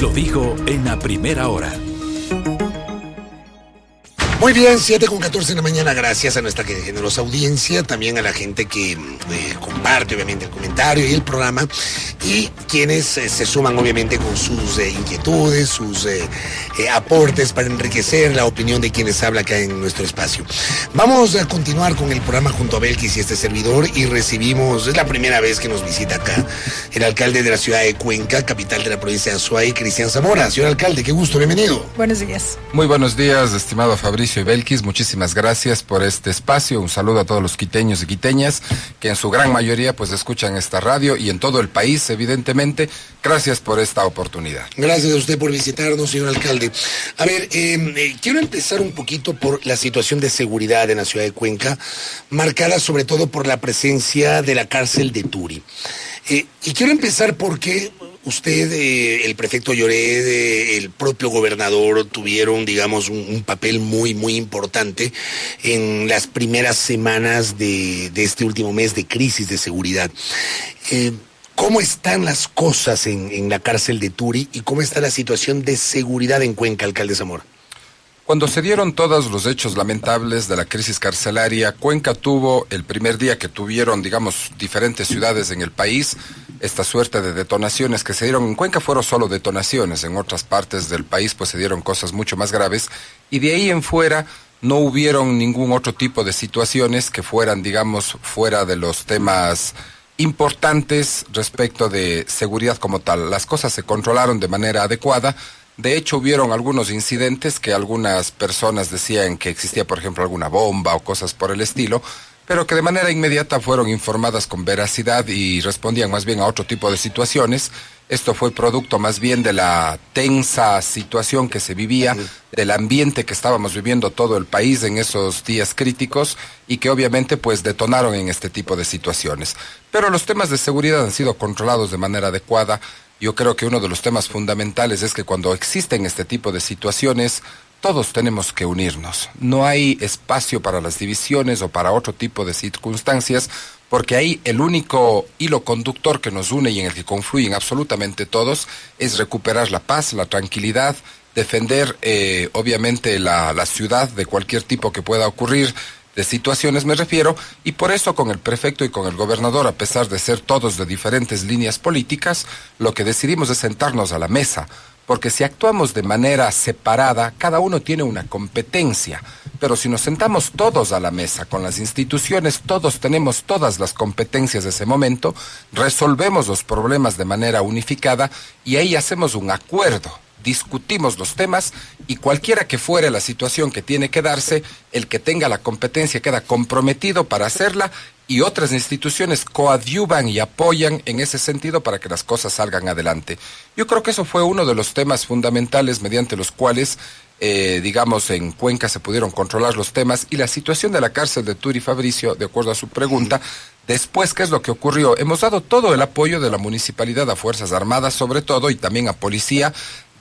Lo dijo en la primera hora. Muy bien, 7:14 de la mañana, gracias a nuestra generosa audiencia, también a la gente que comparte obviamente el comentario y el programa, y quienes se suman obviamente con sus inquietudes, sus aportes para enriquecer la opinión de quienes habla acá en nuestro espacio. Vamos a continuar con el programa junto a Belkis y este servidor, y recibimos, es la primera vez que nos visita acá, el alcalde de la ciudad de Cuenca, capital de la provincia de Azuay, Cristian Zamora. Señor alcalde, qué gusto, bienvenido. Buenos días. Muy buenos días, estimado Fabricio y Belkis, muchísimas gracias por este espacio. Un saludo a todos los quiteños y quiteñas que en su gran mayoría pues escuchan esta radio, y en todo el país evidentemente. Gracias por esta oportunidad. Gracias a usted por visitarnos, señor alcalde. A ver, quiero empezar un poquito por la situación de seguridad en la ciudad de Cuenca, marcada sobre todo por la presencia de la cárcel de Turi. Y quiero empezar porque usted, el prefecto Lloret, el propio gobernador tuvieron, digamos, un papel muy, muy importante en las primeras semanas de este último mes de crisis de seguridad. ¿Cómo están las cosas en la cárcel de Turi y cómo está la situación de seguridad en Cuenca, alcalde Zamora? Cuando se dieron todos los hechos lamentables de la crisis carcelaria, Cuenca tuvo, el primer día que tuvieron, digamos, diferentes ciudades en el país, esta suerte de detonaciones que se dieron. En Cuenca fueron solo detonaciones, en otras partes del país pues se dieron cosas mucho más graves, y de ahí en fuera no hubieron ningún otro tipo de situaciones que fueran, digamos, fuera de los temas importantes respecto de seguridad como tal. Las cosas se controlaron de manera adecuada. De hecho, hubieron algunos incidentes que algunas personas decían que existía, por ejemplo, alguna bomba o cosas por el estilo, pero que de manera inmediata fueron informadas con veracidad y respondían más bien a otro tipo de situaciones. Esto fue producto más bien de la tensa situación que se vivía, del ambiente que estábamos viviendo todo el país en esos días críticos, y que obviamente pues detonaron en este tipo de situaciones. Pero los temas de seguridad han sido controlados de manera adecuada. Yo creo que uno de los temas fundamentales es que cuando existen este tipo de situaciones, todos tenemos que unirnos. No hay espacio para las divisiones o para otro tipo de circunstancias, porque ahí el único hilo conductor que nos une y en el que confluyen absolutamente todos es recuperar la paz, la tranquilidad, defender obviamente la ciudad de cualquier tipo que pueda ocurrir, de situaciones me refiero, y por eso con el prefecto y con el gobernador, a pesar de ser todos de diferentes líneas políticas, lo que decidimos es sentarnos a la mesa, porque si actuamos de manera separada, cada uno tiene una competencia, pero si nos sentamos todos a la mesa con las instituciones, todos tenemos todas las competencias de ese momento, resolvemos los problemas de manera unificada y ahí hacemos un acuerdo. Discutimos los temas y cualquiera que fuere la situación que tiene que darse, el que tenga la competencia queda comprometido para hacerla, y otras instituciones coadyuvan y apoyan en ese sentido para que las cosas salgan adelante. Yo creo que eso fue uno de los temas fundamentales mediante los cuales, digamos, en Cuenca se pudieron controlar los temas, y la situación de la cárcel de Turi, Fabricio, de acuerdo a su pregunta. Después, ¿qué es lo que ocurrió? Hemos dado todo el apoyo de la municipalidad a Fuerzas Armadas, sobre todo, y también a Policía,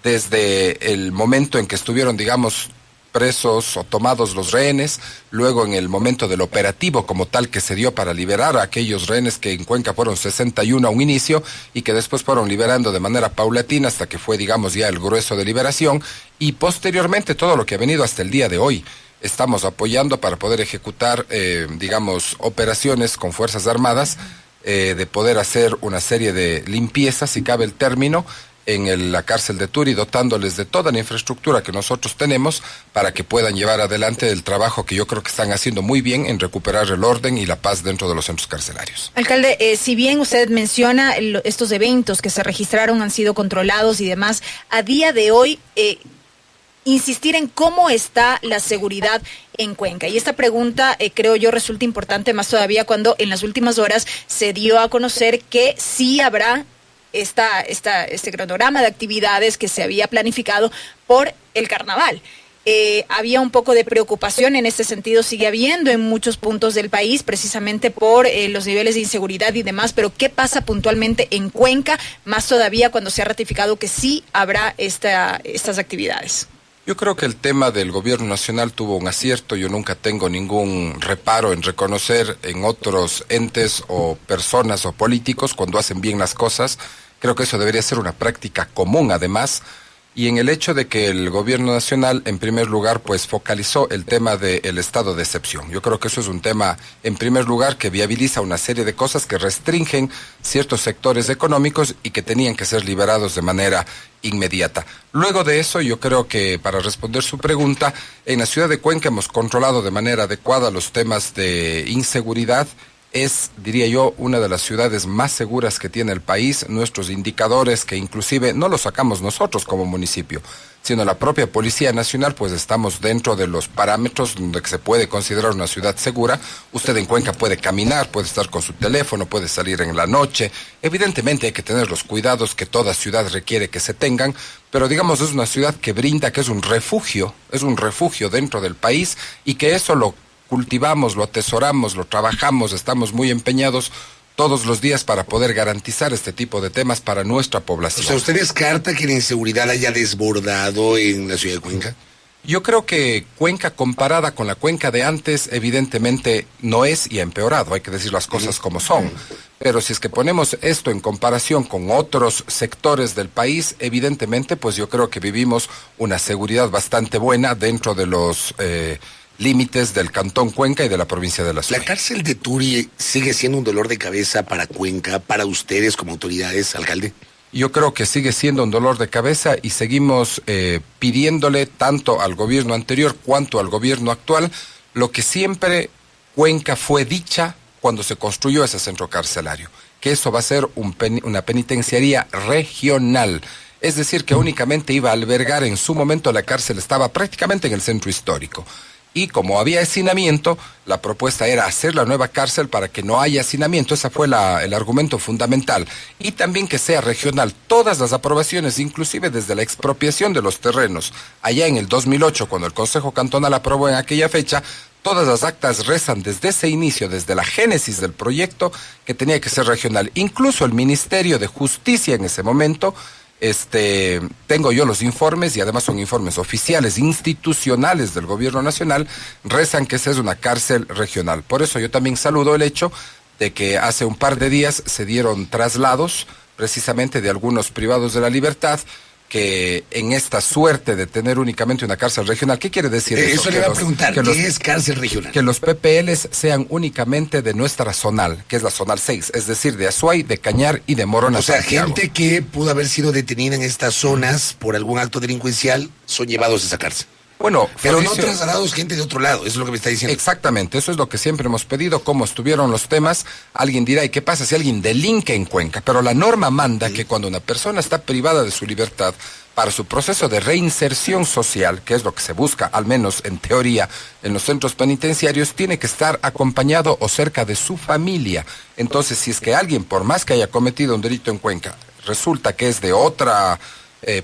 desde el momento en que estuvieron, digamos, presos o tomados los rehenes, luego en el momento del operativo como tal que se dio para liberar a aquellos rehenes, que en Cuenca fueron 61 a un inicio y que después fueron liberando de manera paulatina hasta que fue, digamos, ya el grueso de liberación, y posteriormente todo lo que ha venido hasta el día de hoy. Estamos apoyando para poder ejecutar, digamos, operaciones con Fuerzas Armadas, de poder hacer una serie de limpiezas, si cabe el término, en la cárcel de Turi, dotándoles de toda la infraestructura que nosotros tenemos para que puedan llevar adelante el trabajo que yo creo que están haciendo muy bien en recuperar el orden y la paz dentro de los centros carcelarios. Alcalde, si bien usted menciona estos eventos que se registraron han sido controlados y demás, a día de hoy insistir en cómo está la seguridad en Cuenca. Y esta pregunta creo yo resulta importante más todavía cuando en las últimas horas se dio a conocer que sí habrá este cronograma de actividades que se había planificado por el carnaval. Había un poco de preocupación en este sentido, sigue habiendo en muchos puntos del país, precisamente por los niveles de inseguridad y demás, pero ¿qué pasa puntualmente en Cuenca, más todavía cuando se ha ratificado que sí habrá estas actividades? Yo creo que el tema del gobierno nacional tuvo un acierto. Yo nunca tengo ningún reparo en reconocer en otros entes o personas o políticos cuando hacen bien las cosas. Creo que eso debería ser una práctica común, además, y en el hecho de que el gobierno nacional, en primer lugar, pues focalizó el tema del estado de excepción. Yo creo que eso es un tema, en primer lugar, que viabiliza una serie de cosas que restringen ciertos sectores económicos y que tenían que ser liberados de manera inmediata. Luego de eso, yo creo que, para responder su pregunta, en la ciudad de Cuenca hemos controlado de manera adecuada los temas de inseguridad. Es, diría yo, una de las ciudades más seguras que tiene el país. Nuestros indicadores, que inclusive no los sacamos nosotros como municipio, sino la propia Policía Nacional, pues estamos dentro de los parámetros donde se puede considerar una ciudad segura. Usted en Cuenca puede caminar, puede estar con su teléfono, puede salir en la noche. Evidentemente hay que tener los cuidados que toda ciudad requiere que se tengan, pero digamos es una ciudad que brinda, que es un refugio dentro del país, y que eso lo cultivamos, lo atesoramos, lo trabajamos, estamos muy empeñados todos los días para poder garantizar este tipo de temas para nuestra población. O sea, ¿usted descarta que la inseguridad haya desbordado en la ciudad de Cuenca? Yo creo que Cuenca, comparada con la Cuenca de antes, evidentemente no es, y ha empeorado, hay que decir las cosas como son. Pero si es que ponemos esto en comparación con otros sectores del país, evidentemente, pues yo creo que vivimos una seguridad bastante buena dentro de los límites del Cantón Cuenca y de la provincia de La Suay. ¿La cárcel de Turi sigue siendo un dolor de cabeza para Cuenca, para ustedes como autoridades, alcalde? Yo creo que sigue siendo un dolor de cabeza y seguimos pidiéndole tanto al gobierno anterior cuanto al gobierno actual lo que siempre Cuenca fue dicha cuando se construyó ese centro carcelario, que eso va a ser una penitenciaría regional. Es decir, que únicamente iba a albergar, en su momento la cárcel estaba prácticamente en el centro histórico. Y como había hacinamiento, la propuesta era hacer la nueva cárcel para que no haya hacinamiento. Ese fue el argumento fundamental. Y también que sea regional. Todas las aprobaciones, inclusive desde la expropiación de los terrenos, allá en el 2008, cuando el Consejo Cantonal aprobó en aquella fecha, todas las actas rezan desde ese inicio, desde la génesis del proyecto, que tenía que ser regional. Incluso el Ministerio de Justicia en ese momento, tengo yo los informes, y además son informes oficiales, institucionales del gobierno nacional, rezan que esa es una cárcel regional. Por eso yo también saludo el hecho de que hace un par de días se dieron traslados precisamente de algunos privados de la libertad, que en esta suerte de tener únicamente una cárcel regional. ¿Qué quiere decir eso? Eso le iba a preguntar, ¿qué es cárcel regional? Que los PPLs sean únicamente de nuestra zonal, que es la zonal 6, es decir, de Azuay, de Cañar y de Morona. O sea, Santiago. gente que pudo haber sido detenida en estas zonas por algún acto delincuencial son llevados a esa cárcel. Bueno, pero Fabricio, no trasladados gente de otro lado, eso es lo que me está diciendo. Exactamente, eso es lo que siempre hemos pedido. Cómo estuvieron los temas, alguien dirá, ¿y qué pasa si alguien delinque en Cuenca? Pero la norma manda que cuando una persona está privada de su libertad, para su proceso de reinserción social, que es lo que se busca, al menos en teoría, en los centros penitenciarios, tiene que estar acompañado o cerca de su familia. Entonces, si es que alguien, por más que haya cometido un delito en Cuenca, resulta que es de otra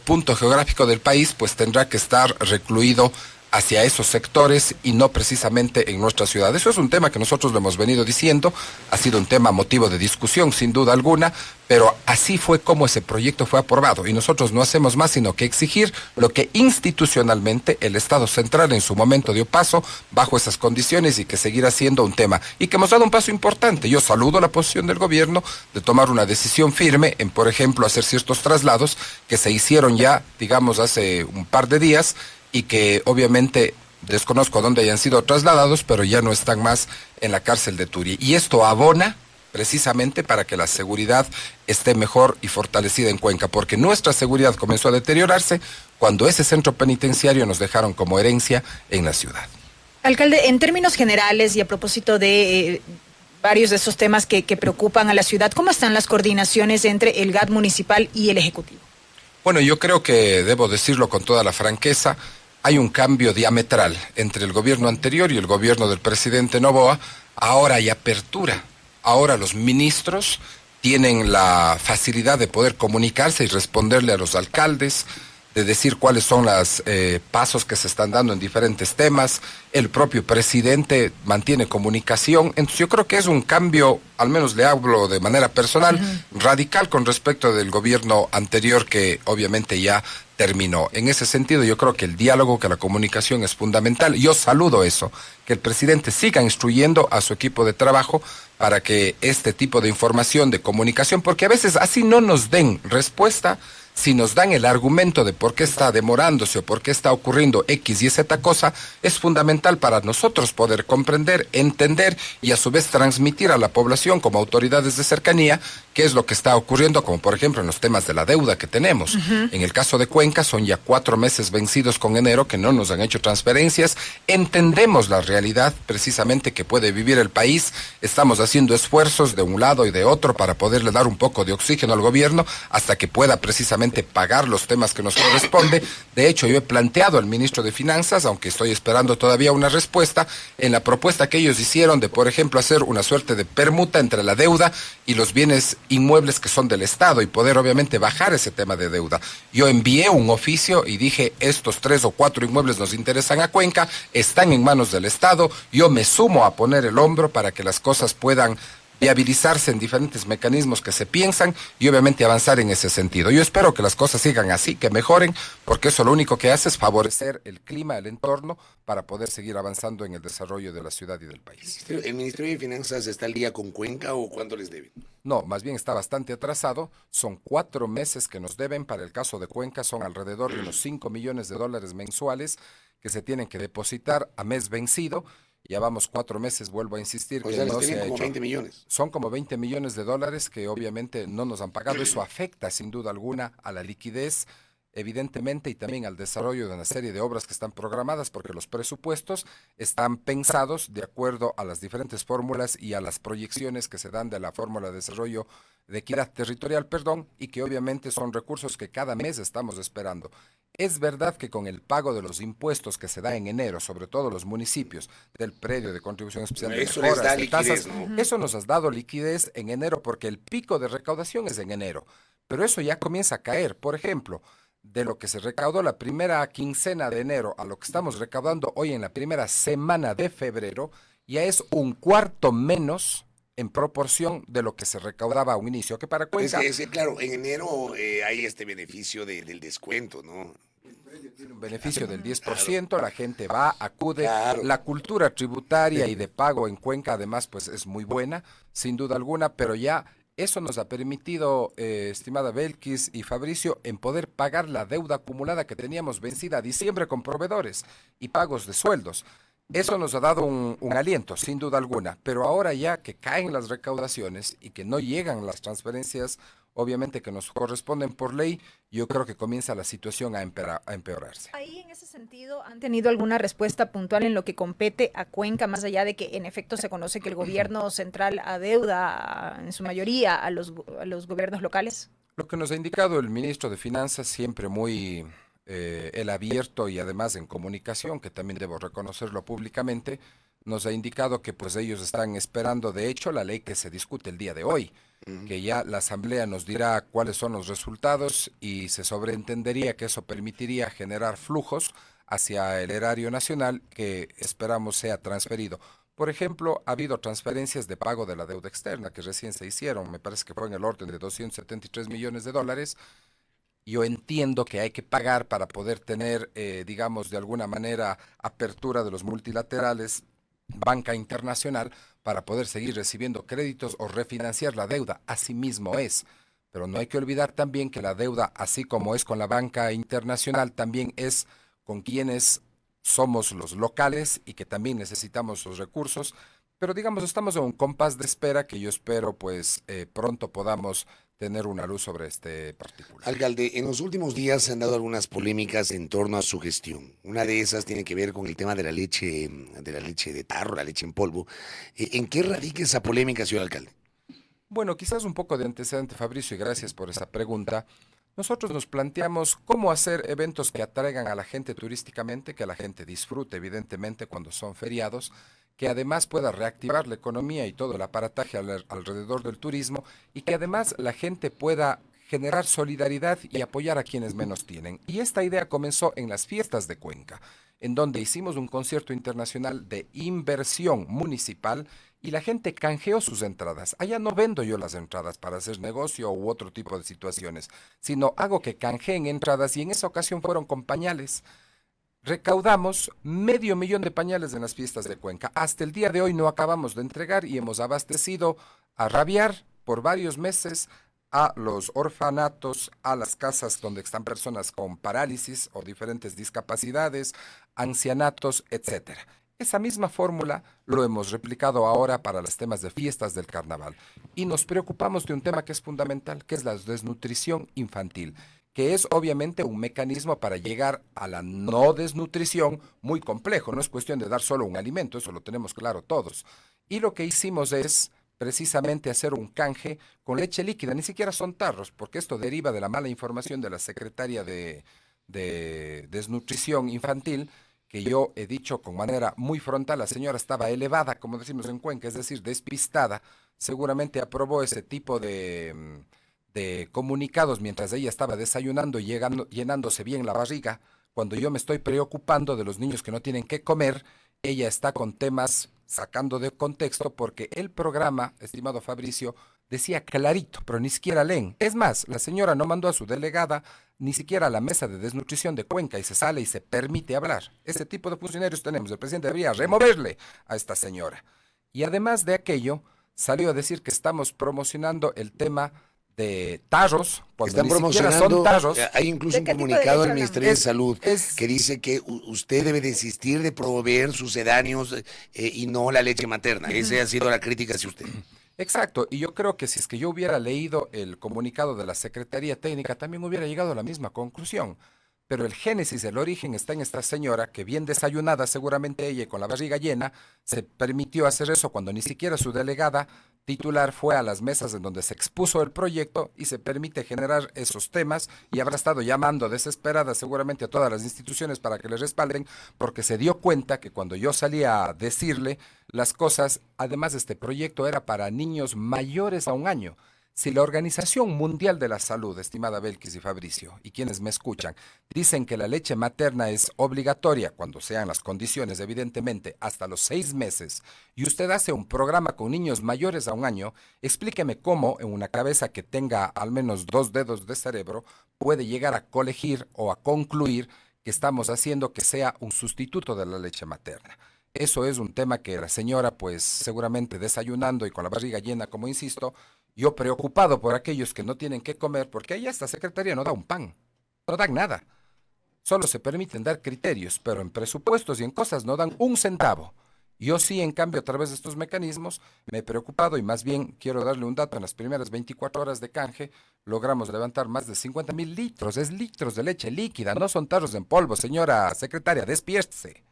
punto geográfico del país, pues tendrá que estar recluido hacia esos sectores y no precisamente en nuestra ciudad. Eso es un tema que nosotros lo hemos venido diciendo, ha sido un tema motivo de discusión sin duda alguna, pero así fue como ese proyecto fue aprobado, y nosotros no hacemos más sino que exigir lo que institucionalmente el Estado central en su momento dio paso bajo esas condiciones, y que seguirá siendo un tema, y que hemos dado un paso importante. Yo saludo la posición del gobierno de tomar una decisión firme en, por ejemplo, hacer ciertos traslados que se hicieron ya, digamos, hace un par de días, y que obviamente desconozco dónde hayan sido trasladados, pero ya no están más en la cárcel de Turi. Y esto abona precisamente para que la seguridad esté mejor y fortalecida en Cuenca, porque nuestra seguridad comenzó a deteriorarse cuando ese centro penitenciario nos dejaron como herencia en la ciudad. Alcalde, en términos generales y a propósito de varios de esos temas que preocupan a la ciudad, ¿cómo están las coordinaciones entre el GAT municipal y el Ejecutivo? Bueno, yo creo que debo decirlo con toda la franqueza. Hay un cambio diametral entre el gobierno anterior y el gobierno del presidente Noboa. Ahora hay apertura. Ahora los ministros tienen la facilidad de poder comunicarse y responderle a los alcaldes, de decir cuáles son los pasos que se están dando en diferentes temas. El propio presidente mantiene comunicación. Entonces yo creo que es un cambio, al menos le hablo de manera personal, radical con respecto del gobierno anterior, que obviamente ya terminó. En ese sentido, yo creo que el diálogo, que la comunicación es fundamental. Yo saludo eso, que el presidente siga instruyendo a su equipo de trabajo para que este tipo de información, de comunicación, porque a veces así no nos den respuesta, si nos dan el argumento de por qué está demorándose o por qué está ocurriendo X y Z cosa, es fundamental para nosotros poder comprender, entender y a su vez transmitir a la población como autoridades de cercanía qué es lo que está ocurriendo, como por ejemplo en los temas de la deuda que tenemos. En el caso de Cuenca son ya 4 meses vencidos con enero que no nos han hecho transferencias. Entendemos la realidad precisamente que puede vivir el país. Estamos haciendo esfuerzos de un lado y de otro para poderle dar un poco de oxígeno al gobierno hasta que pueda precisamente pagar los temas que nos corresponde. De hecho, yo he planteado al ministro de Finanzas, aunque estoy esperando todavía una respuesta, en la propuesta que ellos hicieron de, por ejemplo, hacer una suerte de permuta entre la deuda y los bienes inmuebles que son del Estado y poder obviamente bajar ese tema de deuda. Yo envié un oficio y dije, estos 3 o 4 inmuebles nos interesan a Cuenca, están en manos del Estado, yo me sumo a poner el hombro para que las cosas puedan viabilizarse en diferentes mecanismos que se piensan y obviamente avanzar en ese sentido. Yo espero que las cosas sigan así, que mejoren, porque eso lo único que hace es favorecer el clima, el entorno, para poder seguir avanzando en el desarrollo de la ciudad y del país. ¿El Ministerio de Finanzas está al día con Cuenca o cuánto les deben? No, más bien está bastante atrasado. Son 4 meses que nos deben. Para el caso de Cuenca son alrededor de unos $5 millones mensuales que se tienen que depositar a mes vencido. Ya vamos 4 meses, vuelvo a insistir, O que sea, no les se ha tienen como hecho. 20 millones. Son como $20 millones que obviamente no nos han pagado. Eso afecta sin duda alguna a la liquidez, evidentemente, y también al desarrollo de una serie de obras que están programadas, porque los presupuestos están pensados de acuerdo a las diferentes fórmulas y a las proyecciones que se dan de la fórmula de desarrollo de equidad territorial, y que obviamente son recursos que cada mes estamos esperando. Es verdad que con el pago de los impuestos que se da en enero, sobre todo los municipios, del predio de contribución especial de Eso les mejoras, da de liquidez, tasas, ¿no? eso nos ha dado liquidez en enero porque el pico de recaudación es en enero. Pero eso ya comienza a caer. Por ejemplo, de lo que se recaudó la primera quincena de enero a lo que estamos recaudando hoy en la primera semana de febrero, ya es 1/4 menos en proporción de lo que se recaudaba a un inicio, que para Cuenca Claro, en enero hay este beneficio del descuento, ¿no? tiene un beneficio del 10%, la gente va, acude, Claro. la cultura tributaria y de pago en Cuenca además pues es muy buena, sin duda alguna, pero ya eso nos ha permitido, estimada Belkis y Fabricio, en poder pagar la deuda acumulada que teníamos vencida a diciembre con proveedores y pagos de sueldos. Eso nos ha dado un aliento, sin duda alguna, pero ahora ya que caen las recaudaciones y que no llegan las transferencias, obviamente que nos corresponden por ley, yo creo que comienza la situación a empeorarse. Ahí, en ese sentido, ¿han tenido alguna respuesta puntual en lo que compete a Cuenca, más allá de que en efecto se conoce que el gobierno central adeuda en su mayoría a los gobiernos locales? Lo que nos ha indicado el ministro de Finanzas, siempre muy el abierto y además en comunicación, que también debo reconocerlo públicamente, nos ha indicado que pues ellos están esperando, de hecho, la ley que se discute el día de hoy, que ya la Asamblea nos dirá cuáles son los resultados y se sobreentendería que eso permitiría generar flujos hacia el erario nacional que esperamos sea transferido. Por ejemplo, ha habido transferencias de pago de la deuda externa que recién se hicieron, me parece que fue en el orden de $273 millones. Yo entiendo que hay que pagar para poder tener, digamos, de alguna manera, apertura de los multilaterales, banca internacional, para poder seguir recibiendo créditos o refinanciar la deuda. Así mismo es. Pero no hay que olvidar también que la deuda, así como es con la banca internacional, también es con quienes somos los locales y que también necesitamos los recursos. Pero digamos, estamos en un compás de espera que yo espero pues pronto podamos tener una luz sobre este particular. Alcalde, en los últimos días se han dado algunas polémicas en torno a su gestión. Una de esas tiene que ver con el tema de la leche de tarro, la leche en polvo. ¿En qué radica esa polémica, señor alcalde? Bueno, quizás un poco de antecedente, Fabricio, y gracias por esa pregunta. Nosotros nos planteamos cómo hacer eventos que atraigan a la gente turísticamente, que la gente disfrute evidentemente cuando son feriados, que además pueda reactivar la economía y todo el aparataje alrededor del turismo y que además la gente pueda generar solidaridad y apoyar a quienes menos tienen. Y esta idea comenzó en las fiestas de Cuenca, en donde hicimos un concierto internacional de inversión municipal y la gente canjeó sus entradas. Allá no vendo yo las entradas para hacer negocio u otro tipo de situaciones, sino hago que canjeen entradas y en esa ocasión fueron con pañales. Recaudamos 500,000 de pañales en las fiestas de Cuenca. Hasta el día de hoy no acabamos de entregar y hemos abastecido a rabiar por varios meses a los orfanatos, a las casas donde están personas con parálisis o diferentes discapacidades, ancianatos, etcétera. Esa misma fórmula lo hemos replicado ahora para los temas de fiestas del carnaval. Y nos preocupamos de un tema que es fundamental, que es la desnutrición infantil, que es obviamente un mecanismo para llegar a la no desnutrición muy complejo. No es cuestión de dar solo un alimento, eso lo tenemos claro todos. Y lo que hicimos es precisamente hacer un canje con leche líquida, ni siquiera son tarros, porque esto deriva de la mala información de la secretaria de desnutrición infantil, que yo he dicho con manera muy frontal. La señora estaba elevada, como decimos en Cuenca, es decir, despistada. Seguramente aprobó ese tipo de comunicados mientras ella estaba desayunando y llenándose bien la barriga. Cuando yo me estoy preocupando de los niños que no tienen qué comer, ella está con temas sacando de contexto, porque el programa, estimado Fabricio, decía clarito, pero ni siquiera leen. Es más, la señora no mandó a su delegada ni siquiera a la mesa de desnutrición de Cuenca y se sale y se permite hablar. Ese tipo de funcionarios tenemos. El presidente debería removerle a esta señora. Y además de aquello, salió a decir que estamos promocionando el tema de tarros, cuando están ni siquiera son tarros. Hay incluso un comunicado del Ministerio de Salud que dice que usted debe desistir de proveer sucedáneos y no la leche materna. Esa ha sido la crítica hacia usted. Exacto, y yo creo que si es que yo hubiera leído el comunicado de la Secretaría Técnica, también hubiera llegado a la misma conclusión. Pero el génesis, el origen está en esta señora que, bien desayunada, seguramente ella y con la barriga llena, se permitió hacer eso cuando ni siquiera su delegada titular fue a las mesas en donde se expuso el proyecto y se permite generar esos temas, y habrá estado llamando desesperada seguramente a todas las instituciones para que le respalden, porque se dio cuenta que cuando yo salí a decirle las cosas, además este proyecto era para niños mayores a 1 año. Si la Organización Mundial de la Salud, estimada Belkis y Fabricio, y quienes me escuchan, dicen que la leche materna es obligatoria, cuando sean las condiciones, evidentemente, hasta los 6 meses, y usted hace un programa con niños mayores a 1 año, explíqueme cómo en una cabeza que tenga al menos 2 dedos de cerebro puede llegar a colegir o a concluir que estamos haciendo que sea un sustituto de la leche materna. Eso es un tema que la señora, pues seguramente desayunando y con la barriga llena, como insisto, yo preocupado por aquellos que no tienen qué comer, porque allá esta secretaría no da un pan, no dan nada. Solo se permiten dar criterios, pero en presupuestos y en cosas no dan 1 centavo. Yo sí, en cambio, a través de estos mecanismos, me he preocupado y más bien quiero darle un dato. En las primeras 24 horas de canje, logramos levantar más de 50,000 litros. Es litros de leche líquida, no son tarros en polvo. Señora secretaria, despiértese.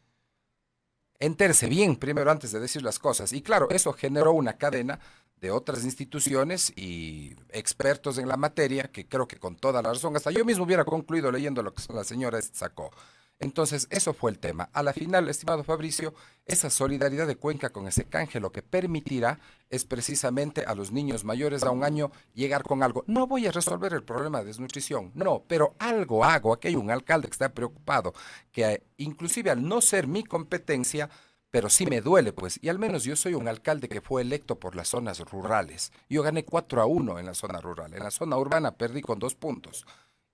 Entérese bien primero antes de decir las cosas. Y claro, eso generó una cadena de otras instituciones y expertos en la materia, que creo que con toda la razón, hasta yo mismo hubiera concluido leyendo lo que la señora sacó. Entonces, eso fue el tema. A la final, estimado Fabricio, esa solidaridad de Cuenca con ese canje lo que permitirá es precisamente a los niños mayores a 1 año llegar con algo. No voy a resolver el problema de desnutrición, no, pero algo hago. Aquí hay un alcalde que está preocupado, que inclusive al no ser mi competencia, pero sí me duele, pues, y al menos yo soy un alcalde que fue electo por las zonas rurales. Yo gané 4-1 en la zona rural, en la zona urbana perdí con 2 puntos.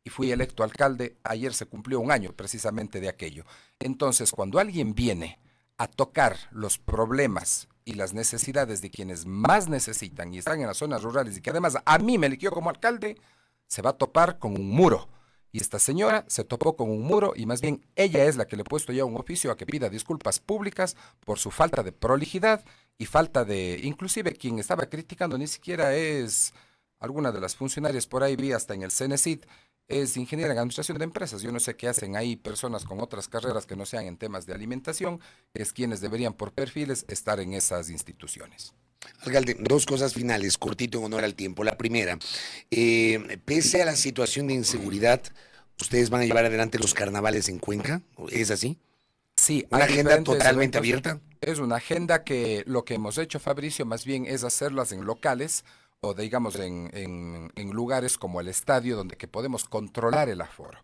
Y fui electo alcalde, ayer se cumplió 1 año precisamente de aquello. Entonces, cuando alguien viene a tocar los problemas y las necesidades de quienes más necesitan y están en las zonas rurales y que además a mí me eligió como alcalde, se va a topar con un muro. Y esta señora se topó con un muro y más bien ella es la que le he puesto ya un oficio a que pida disculpas públicas por su falta de prolijidad y falta de, inclusive quien estaba criticando ni siquiera es alguna de las funcionarias, por ahí vi hasta en el CENESID, es ingeniera en administración de empresas. Yo no sé qué hacen ahí personas con otras carreras que no sean en temas de alimentación, es quienes deberían por perfiles estar en esas instituciones. Alcalde, 2 cosas finales, cortito en honor al tiempo. La primera, pese a la situación de inseguridad, ¿ustedes van a llevar adelante los carnavales en Cuenca? ¿Es así? Sí. ¿Una agenda totalmente eventos, abierta? Es una agenda que lo que hemos hecho, Fabricio, más bien es hacerlas en locales o digamos en lugares como el estadio, donde que podemos controlar el aforo,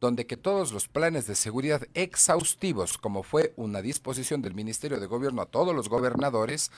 donde que todos los planes de seguridad exhaustivos, como fue una disposición del Ministerio de Gobierno a todos los gobernadores,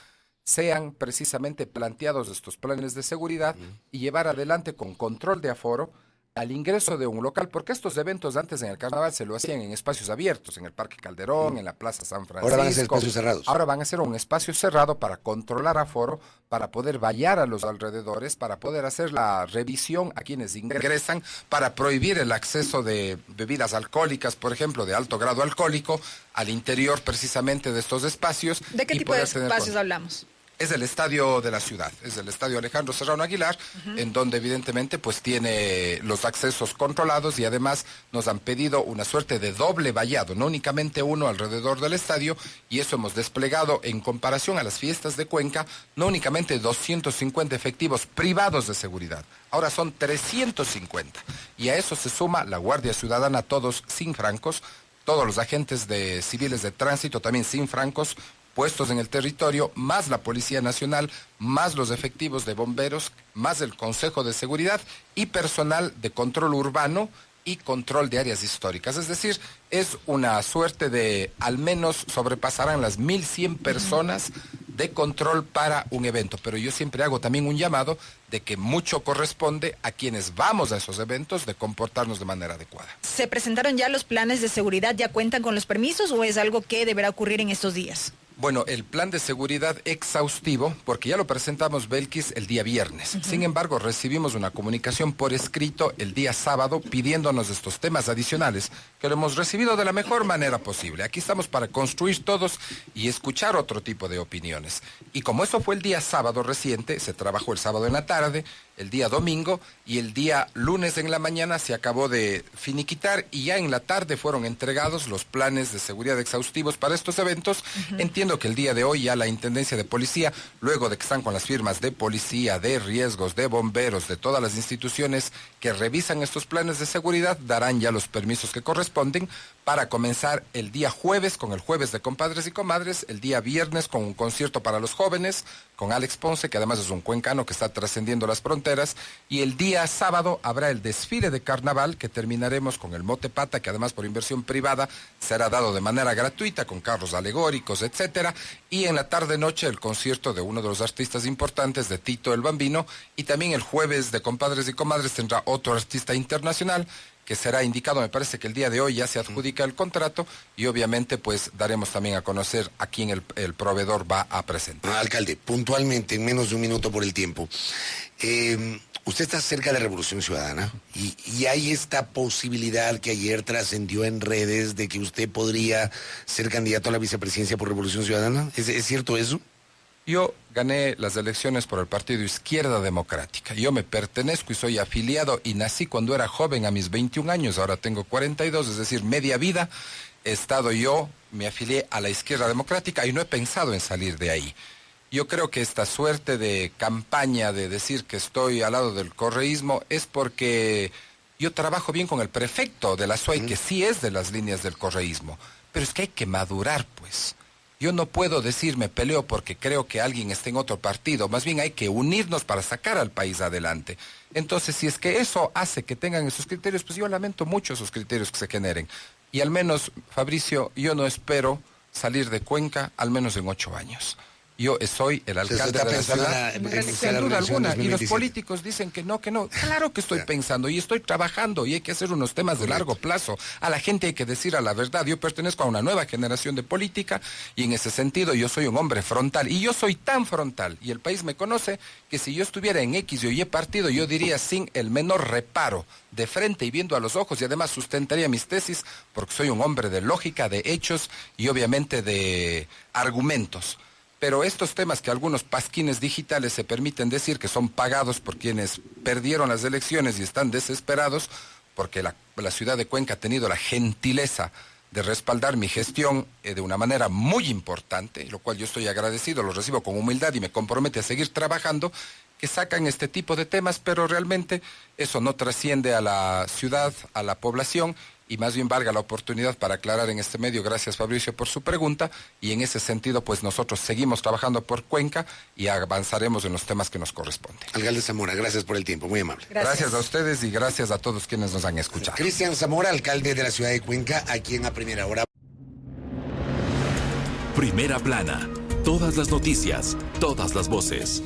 sean precisamente planteados estos planes de seguridad y llevar adelante con control de aforo al ingreso de un local, porque estos eventos antes en el carnaval se lo hacían en espacios abiertos, en el Parque Calderón, en la Plaza San Francisco. Ahora van a ser espacios cerrados. Ahora van a ser un espacio cerrado para controlar aforo, para poder vallar a los alrededores, para poder hacer la revisión a quienes ingresan, para prohibir el acceso de bebidas alcohólicas, por ejemplo, de alto grado alcohólico, al interior precisamente de estos espacios. ¿De qué y tipo de poder tener espacios hablamos? Es el estadio de la ciudad, es el estadio Alejandro Serrano Aguilar, en donde evidentemente pues tiene los accesos controlados y además nos han pedido una suerte de doble vallado, no únicamente uno alrededor del estadio, y eso hemos desplegado en comparación a las fiestas de Cuenca, no únicamente 250 efectivos privados de seguridad, ahora son 350, y a eso se suma la Guardia Ciudadana, todos sin francos, todos los agentes de civiles de tránsito también sin francos, puestos en el territorio, más la Policía Nacional, más los efectivos de bomberos, más el Consejo de Seguridad y personal de control urbano y control de áreas históricas. Es decir, es una suerte de, al menos sobrepasarán las 1.100 personas de control para un evento. Pero yo siempre hago también un llamado de que mucho corresponde a quienes vamos a esos eventos de comportarnos de manera adecuada. ¿Se presentaron ya los planes de seguridad? ¿Ya cuentan con los permisos o es algo que deberá ocurrir en estos días? Bueno, el plan de seguridad exhaustivo, porque ya lo presentamos, Belkis, el día viernes. Sin embargo, recibimos una comunicación por escrito el día sábado pidiéndonos estos temas adicionales, que lo hemos recibido de la mejor manera posible. Aquí estamos para construir todos y escuchar otro tipo de opiniones. Y como eso fue el día sábado reciente, se trabajó el sábado en la tarde, el día domingo y el día lunes en la mañana se acabó de finiquitar y ya en la tarde fueron entregados los planes de seguridad exhaustivos para estos eventos. Entiendo que el día de hoy ya la Intendencia de Policía, luego de que están con las firmas de policía, de riesgos, de bomberos, de todas las instituciones que revisan estos planes de seguridad, darán ya los permisos que corresponden para comenzar el día jueves con el Jueves de Compadres y Comadres, el día viernes con un concierto para los jóvenes, con Alex Ponce, que además es un cuencano que está trascendiendo las fronteras, y el día sábado habrá el desfile de carnaval que terminaremos con el Mote Pata, que además por inversión privada será dado de manera gratuita con carros alegóricos, etcétera, y en la tarde-noche el concierto de uno de los artistas importantes, de Tito el Bambino, y también el Jueves de Compadres y Comadres tendrá otro artista internacional que será indicado, me parece que el día de hoy ya se adjudica el contrato y obviamente pues daremos también a conocer a quién el proveedor va a presentar. Alcalde, puntualmente, en menos de un minuto por el tiempo, usted está cerca de Revolución Ciudadana y hay esta posibilidad que ayer trascendió en redes de que usted podría ser candidato a la vicepresidencia por Revolución Ciudadana. ¿Es cierto eso? Yo gané las elecciones por el Partido Izquierda Democrática. Yo me pertenezco y soy afiliado y nací cuando era joven a mis 21 años, ahora tengo 42, es decir, media vida he estado yo, me afilié a la Izquierda Democrática y no he pensado en salir de ahí. Yo creo que esta suerte de campaña de decir que estoy al lado del correísmo es porque yo trabajo bien con el prefecto de la SUAY, que sí es de las líneas del correísmo, pero es que hay que madurar, pues. Yo no puedo decir me peleo porque creo que alguien esté en otro partido, más bien hay que unirnos para sacar al país adelante. Entonces, si es que eso hace que tengan esos criterios, pues yo lamento mucho esos criterios que se generen. Y al menos, Fabricio, yo no espero salir de Cuenca al menos en 8 años. Yo soy el alcalde de la ciudad, sin duda alguna, y los políticos dicen que no, que no. Claro que estoy pensando y estoy trabajando y hay que hacer unos temas de largo plazo. A la gente hay que decir a la verdad. Yo pertenezco a una nueva generación de política y en ese sentido yo soy un hombre frontal y yo soy tan frontal y el país me conoce que si yo estuviera en X o Y partido yo diría sin el menor reparo, de frente y viendo a los ojos y además sustentaría mis tesis porque soy un hombre de lógica, de hechos y obviamente de argumentos. Pero estos temas que algunos pasquines digitales se permiten decir que son pagados por quienes perdieron las elecciones y están desesperados, porque la ciudad de Cuenca ha tenido la gentileza de respaldar mi gestión de una manera muy importante, lo cual yo estoy agradecido, lo recibo con humildad y me compromete a seguir trabajando, que sacan este tipo de temas, pero realmente eso no trasciende a la ciudad, a la población, y más bien valga la oportunidad para aclarar en este medio, gracias Fabricio por su pregunta, y en ese sentido pues nosotros seguimos trabajando por Cuenca y avanzaremos en los temas que nos corresponden. Alcalde Zamora, gracias por el tiempo, muy amable. Gracias a ustedes y gracias a todos quienes nos han escuchado. Cristian Zamora, alcalde de la ciudad de Cuenca, aquí en A Primera Hora. Primera Plana, Todas las noticias, todas las voces.